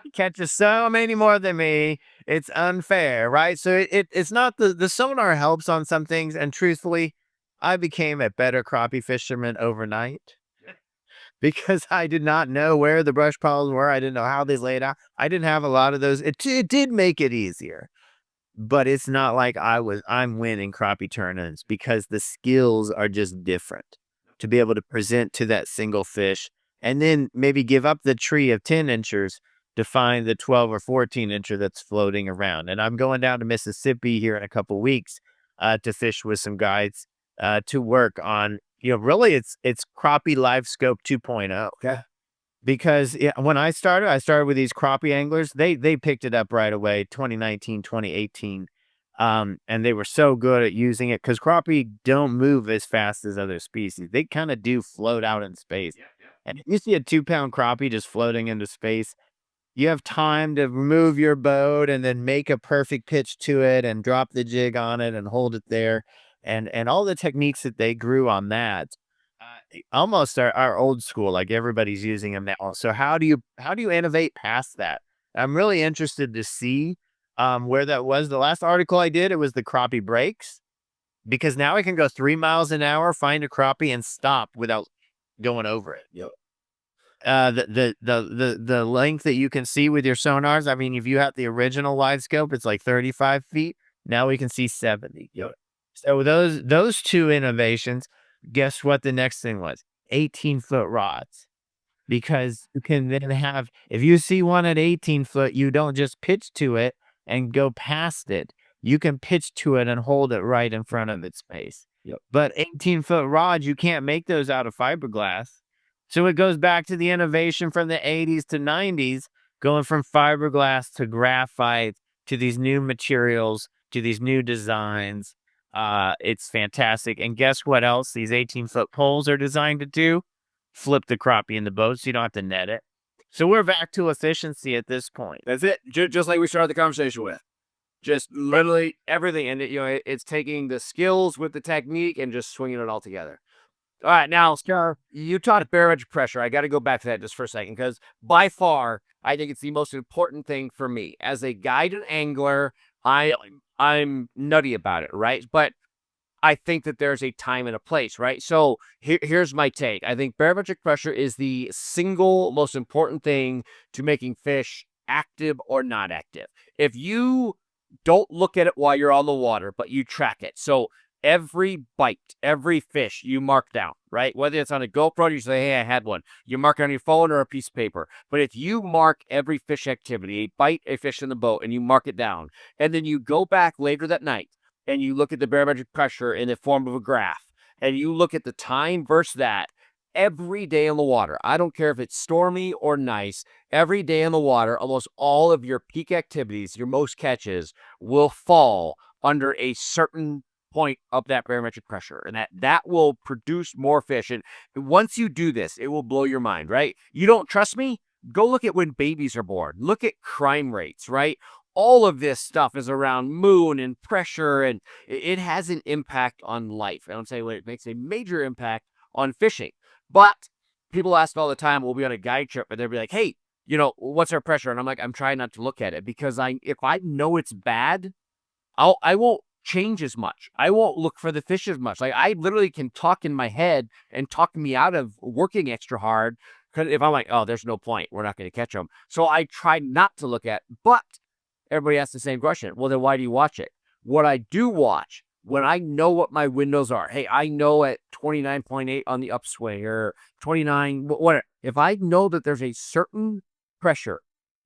He catches so many more than me. It's unfair, right? So it's not the sonar helps on some things. And truthfully, I became a better crappie fisherman overnight because I did not know where the brush piles were. I didn't know how they laid out. I didn't have a lot of those. It did make it easier, but it's not like I'm winning crappie tournaments because the skills are just different to be able to present to that single fish and then maybe give up the tree of 10 inchers to find the 12 or 14 incher that's floating around. And I'm going down to Mississippi here in a couple weeks to fish with some guides to work on, really it's crappie live scope 2.0. Okay. Because when I started with these crappie anglers. They picked it up right away, 2019, 2018. And they were so good at using it because crappie don't move as fast as other species. They kind of do float out in space. Yeah. And if you see a 2-pound crappie just floating into space, you have time to move your boat and then make a perfect pitch to it and drop the jig on it and hold it there. And all the techniques that they grew on that almost are old school, like everybody's using them now. So how do you innovate past that? I'm really interested to see where that was. The last article I did, it was the crappie breaks, because now I can go 3 miles an hour, find a crappie and stop without going over it. Yep. The length that you can see with your sonars. I mean, if you have the original wide scope, it's like 35 feet. Now we can see 70. Yep. So those 2 innovations, guess what the next thing was? 18-foot rods. Because you can then have, if you see one at 18 foot, you don't just pitch to it and go past it. You can pitch to it and hold it right in front of its face. Yep. But 18-foot rods, you can't make those out of fiberglass. So it goes back to the innovation from the 80s to 90s, going from fiberglass to graphite to these new materials, to these new designs. It's fantastic. And guess what else these 18-foot poles are designed to do? Flip the crappie in the boat so you don't have to net it. So we're back to efficiency at this point. That's it. Just like we started the conversation with. Just literally everything. And it's taking the skills with the technique and just swinging it all together. All right, now, Scar, you talked barometric pressure. I got to go back to that just for a second because by far, I think it's the most important thing for me as a guide and angler. I'm nutty about it, right? But I think that there's a time and a place, right? So here's my take. I think barometric pressure is the single most important thing to making fish active or not active. If you don't look at it while you're on the water, but you track it. So every bite, every fish you mark down, right? Whether it's on a GoPro, you say, hey, I had one. You mark it on your phone or a piece of paper. But if you mark every fish activity, a bite, a fish in the boat, and you mark it down, and then you go back later that night and you look at the barometric pressure in the form of a graph, and you look at the time versus that, every day in the water, I don't care if it's stormy or nice, every day in the water, almost all of your peak activities, your most catches, will fall under a certain point of that barometric pressure, and that will produce more fish. And once you do this, it will blow your mind, right? You don't trust me? Go look at when babies are born. Look at crime rates, right? All of this stuff is around moon and pressure, and it has an impact on life. I don't say when it makes a major impact on fishing. But people ask all the time, we'll be on a guide trip, and they'll be like, hey, what's our pressure? And I'm like, I'm trying not to look at it because if I know it's bad, I won't change as much. I won't look for the fish as much. Like I literally can talk in my head and talk me out of working extra hard. Because if I'm like, oh, there's no point, we're not going to catch them. So I try not to look at, but everybody asks the same question. Well, then why do you watch it? What I do watch when I know what my windows are. Hey, I know at 29.8 on the upswing or 29, whatever. If I know that there's a certain pressure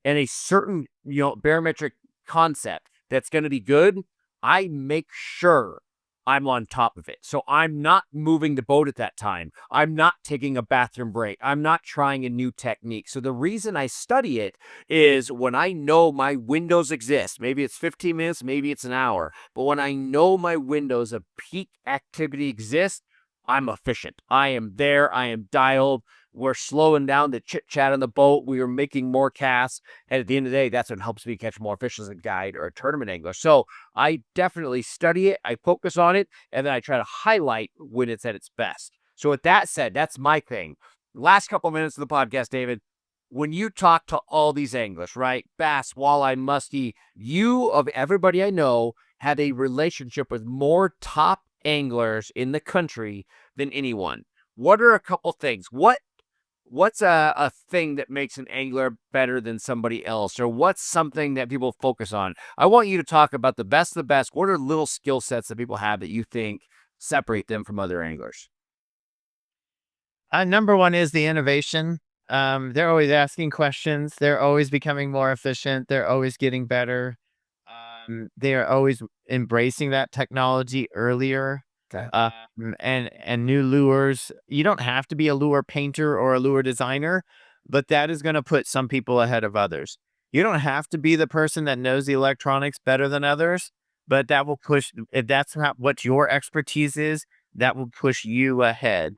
and a certain, barometric concept that's going to be good, I make sure I'm on top of it. So I'm not moving the boat at that time. I'm not taking a bathroom break. I'm not trying a new technique. So the reason I study it is when I know my windows exist, maybe it's 15 minutes, maybe it's an hour, but when I know my windows of peak activity exist, I'm efficient. I am there. I am dialed. We're slowing down the chit chat on the boat. We are making more casts. And at the end of the day, that's what helps me catch more fish as a guide or a tournament angler. So I definitely study it. I focus on it. And then I try to highlight when it's at its best. So with that said, that's my thing. Last couple minutes of the podcast, David, when you talk to all these anglers, right? Bass, walleye, muskie, you of everybody I know have a relationship with more top anglers in the country than anyone. What are a couple things? What's a thing that makes an angler better than somebody else? Or what's something that people focus on? I want you to talk about the best of the best. What are little skill sets that people have that you think separate them from other anglers? Number one is the innovation. They're always asking questions. They're always becoming more efficient. They're always getting better. They are always embracing that technology earlier. Okay. And new lures. You don't have to be a lure painter or a lure designer, but that is going to put some people ahead of others. You don't have to be the person that knows the electronics better than others, but that will push, if that's not what your expertise is, that will push you ahead.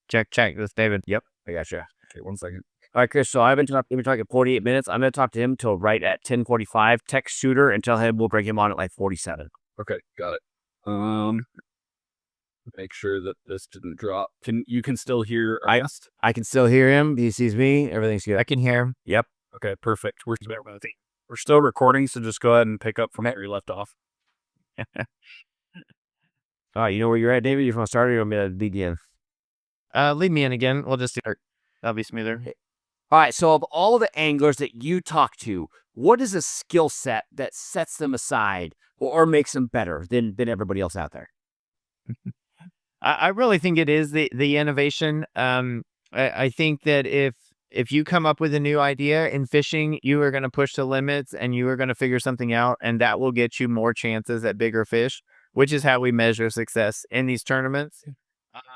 Check, check. This David. Yep, I gotcha. Okay, 1 second. All right, Chris. So we've been talking 48 minutes. I'm going to talk to him till right at 10:45. Text Shooter and tell him we'll bring him on at like 47. Okay, got it. Make sure that this didn't drop. You can still hear our guest? I can still hear him. He sees me. Everything's good. I can hear him. Yep. Okay, perfect. We're still recording, so just go ahead and pick up from where you left off. All right, you know where you're at, David? You want to start or you want me to begin? Lead me in again. We'll just do it. That'll be smoother. All right. So, of all the anglers that you talk to, what is a skill set that sets them aside or makes them better than everybody else out there? I really think it is the innovation. I think that if you come up with a new idea in fishing, you are going to push the limits and you are going to figure something out, and that will get you more chances at bigger fish, which is how we measure success in these tournaments.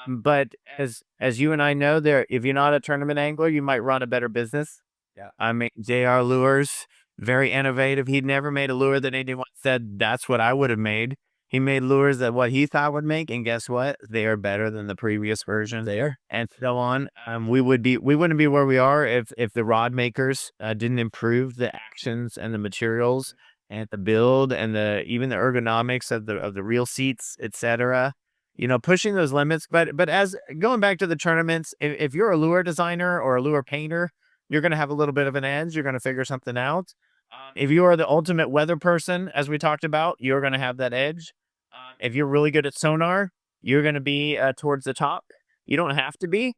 But as you and I know, there, if you're not a tournament angler, you might run a better business. Yeah. I mean, JR Lures, very innovative. He'd never made a lure that anyone said that's what I would have made. He made lures that what he thought would make, and guess what? They are better than the previous version. They are. And so on. We wouldn't be where we are if the rod makers didn't improve the actions and the materials and the build and even the ergonomics of the reel seats, etc. Pushing those limits. But as going back to the tournaments, if you're a lure designer or a lure painter, you're going to have a little bit of an edge. You're going to figure something out. If you are the ultimate weather person, as we talked about, you're going to have that edge. If you're really good at sonar, you're going to be towards the top. You don't have to be,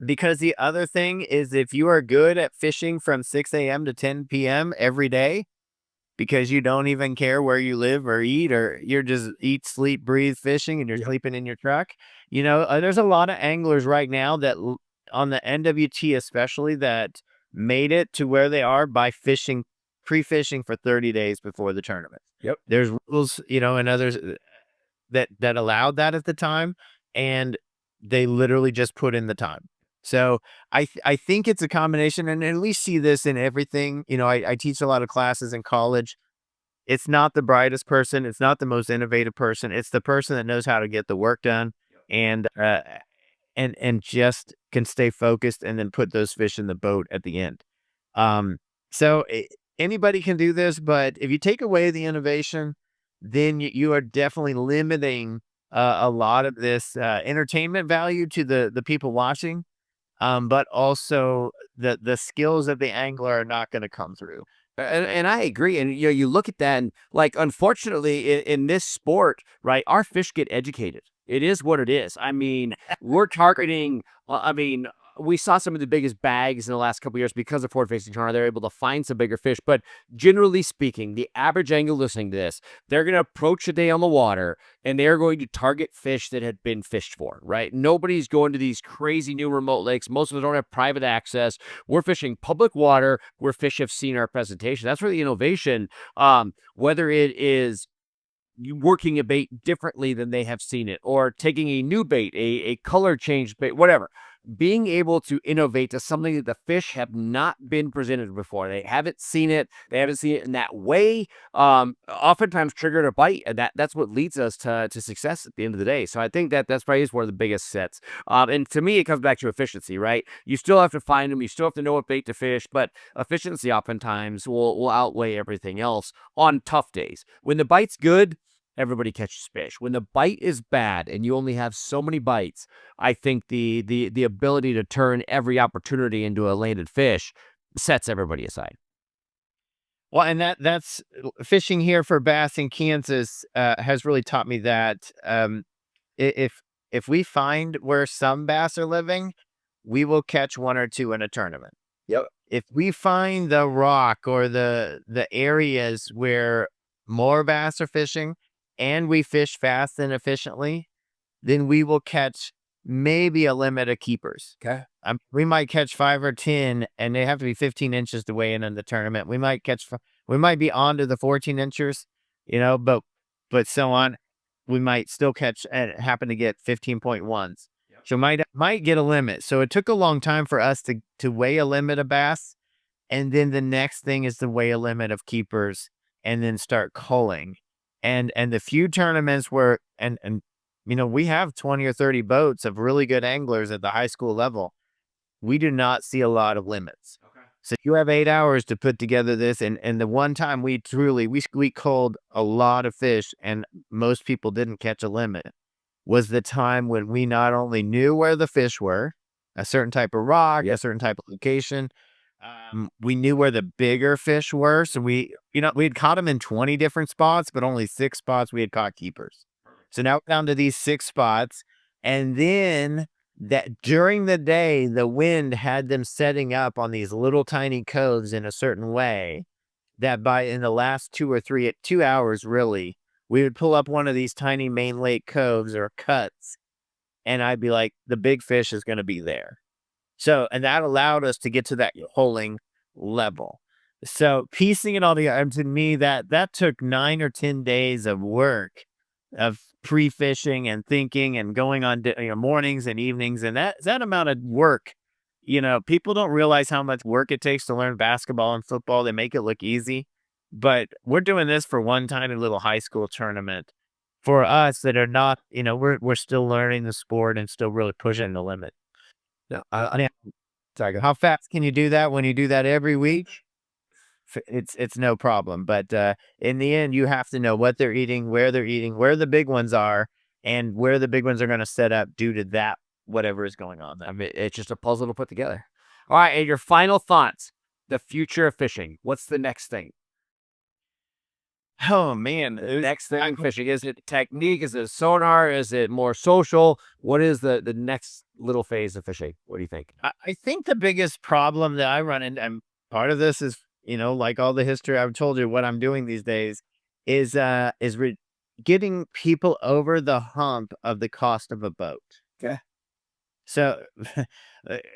because the other thing is, if you are good at fishing from 6 a.m. to 10 p.m. every day, because you don't even care where you live or eat, or you're just eat, sleep, breathe fishing, and you're sleeping in your truck. There's a lot of anglers right now that on the NWT especially that made it to where they are by pre-fishing for 30 days before the tournament. Yep. There's rules, and others that allowed that at the time, and they literally just put in the time. So I think it's a combination, and at least see this in everything. I teach a lot of classes in college. It's not the brightest person. It's not the most innovative person. It's the person that knows how to get the work done and just can stay focused and then put those fish in the boat at the end. So anybody can do this, but if you take away the innovation, then you are definitely limiting a lot of this entertainment value to the people watching. But also the skills of the angler are not going to come through. And I agree. And you look at that, and like, unfortunately, in this sport, right, our fish get educated. It is what it is. I mean, we're targeting. We saw some of the biggest bags in the last couple of years because of forward-facing tournament. They're able to find some bigger fish. But generally speaking, the average angler listening to this, they're going to approach a day on the water, and they're going to target fish that had been fished for, right? Nobody's going to these crazy new remote lakes. Most of them don't have private access. We're fishing public water where fish have seen our presentation. That's where the innovation, whether it is working a bait differently than they have seen it, or taking a new bait, a color change bait, whatever. Being able to innovate to something that the fish have not been presented before. They haven't seen it. They haven't seen it in that way. Oftentimes triggered a bite, and that's what leads us to success at the end of the day. So I think that's probably is one of the biggest sets. And to me, it comes back to efficiency, right? You still have to find them. You still have to know what bait to fish, but efficiency oftentimes will outweigh everything else on tough days. When the bite's good, everybody catches fish. When the bite is bad and you only have so many bites, I think the ability to turn every opportunity into a landed fish sets everybody aside. Well, and that's fishing here for bass in Kansas has really taught me that if we find where some bass are living, we will catch one or two in a tournament. Yep. If we find the rock or the areas where more bass are fishing, and we fish fast and efficiently, then we will catch maybe a limit of keepers. Okay. We might catch 5 or 10, and they have to be 15 inches to weigh in the tournament. We might be on to the 14 inchers, but so on. We might still catch and happen to get 15.1s. Yep. So might get a limit. So it took a long time for us to weigh a limit of bass, and then the next thing is to weigh a limit of keepers, and then start culling. And the few tournaments where, and we have 20 or 30 boats of really good anglers at the high school level. We do not see a lot of limits. Okay. So you have 8 hours to put together this. And the one time we culled a lot of fish and most people didn't catch a limit was the time when we not only knew where the fish were, a certain type of rock, a certain type of location, we knew where the bigger fish were. So we had caught them in 20 different spots, but only 6 spots we had caught keepers. So now we're down to these 6 spots. And then that during the day, the wind had them setting up on these little tiny coves in a certain way that by in the last 2 hours, really, we would pull up one of these tiny main lake coves or cuts, and I'd be like, the big fish is going to be there. So, and that allowed us to get to that holding level. So piecing it all together, and to me, that took 9 or 10 days of work of pre-fishing and thinking and going on mornings and evenings, and that amount of work. People don't realize how much work it takes to learn basketball and football. They make it look easy, but we're doing this for one tiny little high school tournament. For us that are not, we're still learning the sport and still really pushing the limit. No, Sorry, how fast can you do that when you do that every week? It's no problem. But in the end, you have to know what they're eating, where the big ones are, and where the big ones are going to set up due to that, whatever is going on there. I mean, it's just a puzzle to put together. All right, and your final thoughts, the future of fishing. What's the next thing? Oh, man. Next thing fishing. Is it technique? Is it sonar? Is it more social? What is the next little phase of fishing? What do you think? I think the biggest problem that I run into, and part of this is, like all the history I've told you, what I'm doing these days is getting people over the hump of the cost of a boat. Okay. So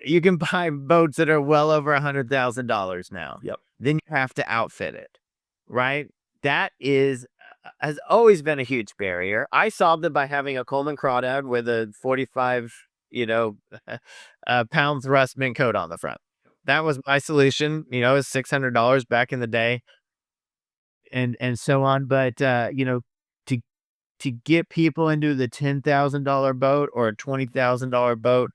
you can buy boats that are well over $100,000 now. Yep. Then you have to outfit it, right? That has always been a huge barrier. I solved it by having a Coleman crawdad with a 45, pound thrust Minn coat on the front. That was my solution. It was $600 back in the day, and so on. But to get people into the $10,000 boat or a $20,000 boat,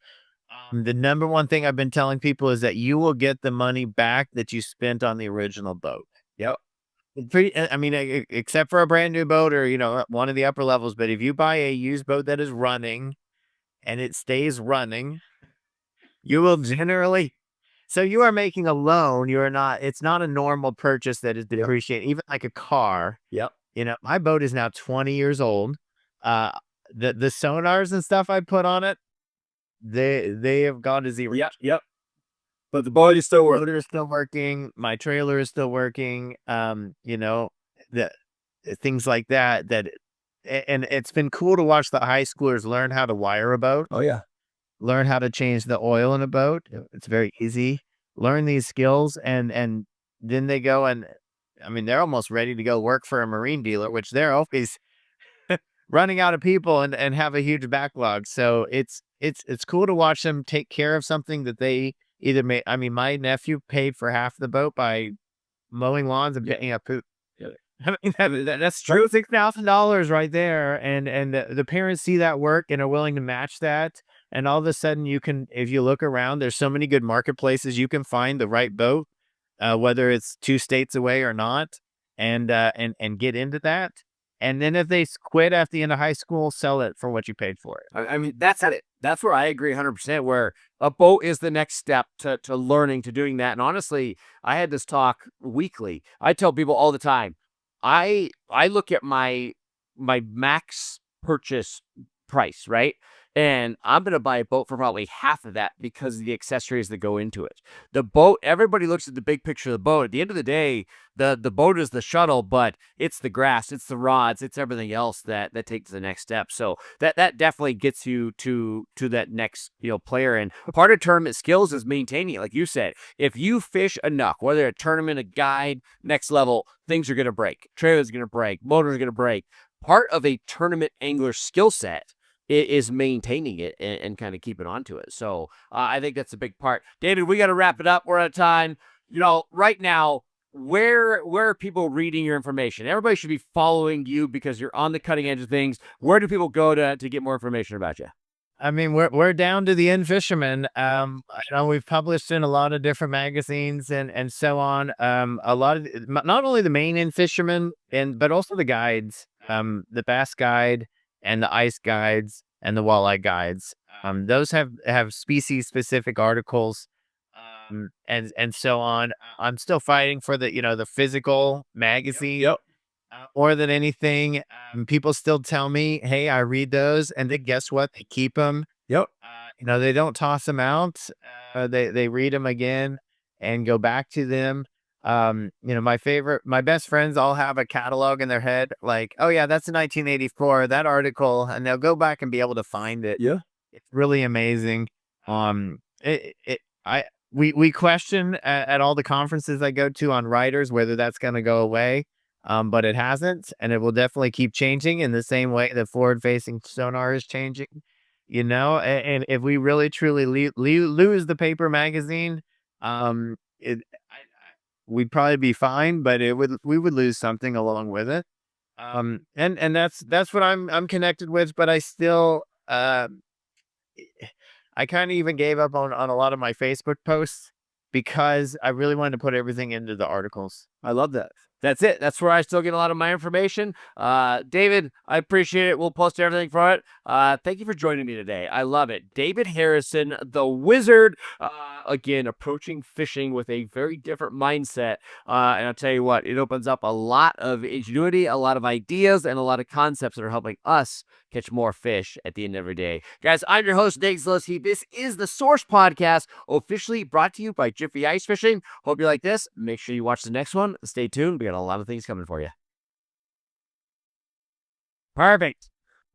the number one thing I've been telling people is that you will get the money back that you spent on the original boat. Yep. I mean, except for a brand new boat or, one of the upper levels. But if you buy a used boat that is running and it stays running, you will generally. So you are making a loan. It's not a normal purchase that is depreciating, even like a car. Yep. My boat is now 20 years old. The sonars and stuff I put on it, they have gone to zero. Yep. But the boat is still working. Motor is still working. My trailer is still working. The things like that. And it's been cool to watch the high schoolers learn how to wire a boat. Oh yeah. Learn how to change the oil in a boat. It's very easy. Learn these skills, and then they go and, I mean, they're almost ready to go work for a marine dealer, which they're always running out of people and have a huge backlog. So it's cool to watch them take care of something that they either made. I mean, my nephew paid for half the boat by mowing lawns and picking up poop. Yeah. I mean, that's true. $6,000 right there, and the parents see that work and are willing to match that. And all of a sudden, if you look around, there's so many good marketplaces. You can find the right boat, whether it's 2 states away or not, and get into that. And then if they quit at the end of high school, sell it for what you paid for it. I mean, that's it. That's where I agree 100%, where a boat is the next step to learning, to doing that. And honestly, I had this talk weekly. I tell people all the time, I look at my max purchase price, right? And I'm going to buy a boat for probably half of that because of the accessories that go into it. The boat, everybody looks at the big picture of the boat. At the end of the day, the boat is the shuttle, but it's the grass, it's the rods, it's everything else that takes the next step. So that definitely gets you to that next player. And part of tournament skills is maintaining it. Like you said, if you fish enough, whether a tournament, a guide, next level, things are going to break. Trailers are going to break. Motors are going to break. Part of a tournament angler skill set is maintaining it and kind of keeping on to it. So I think that's a big part. David, we got to wrap it up. We're out of time. Right now, where are people reading your information? Everybody should be following you because you're on the cutting edge of things. Where do people go to get more information about you? I mean, we're down to the end fisherman. We've published in a lot of different magazines and so on. A lot of not only the main end fisherman but also the guides, the bass guide and the ice guides and the walleye guides. Those have species specific articles, and so on. I'm still fighting for the physical magazine. Yep. More than anything, people still tell me, "Hey, I read those," and then guess what? They keep them. Yep. They don't toss them out. They read them again and go back to them. My best friends all have a catalog in their head, like, oh yeah, that's in 1984, that article, and they'll go back and be able to find it. Yeah. It's really amazing. We question at all the conferences I go to on writers whether that's going to go away, but it hasn't, and it will definitely keep changing in the same way that forward-facing sonar is changing. And if we really truly lose the paper magazine, it we'd probably be fine, but we would lose something along with it. And that's what I'm connected with, but I still I kind of even gave up on a lot of my Facebook posts because I really wanted to put everything into the articles. I love that. That's it. That's where I still get a lot of my information. David, I appreciate it. We'll post everything for it. Thank you for joining me today. I love it. David Harrison, the wizard, again, approaching fishing with a very different mindset. And I'll tell you what, it opens up a lot of ingenuity, a lot of ideas, and a lot of concepts that are helping us catch more fish at the end of every day. Guys, I'm your host, Nate Zelinsky. This is the Source Podcast, officially brought to you by Jiffy Ice Fishing. Hope you like this. Make sure you watch the next one. Stay tuned. We got a lot of things coming for you. Perfect.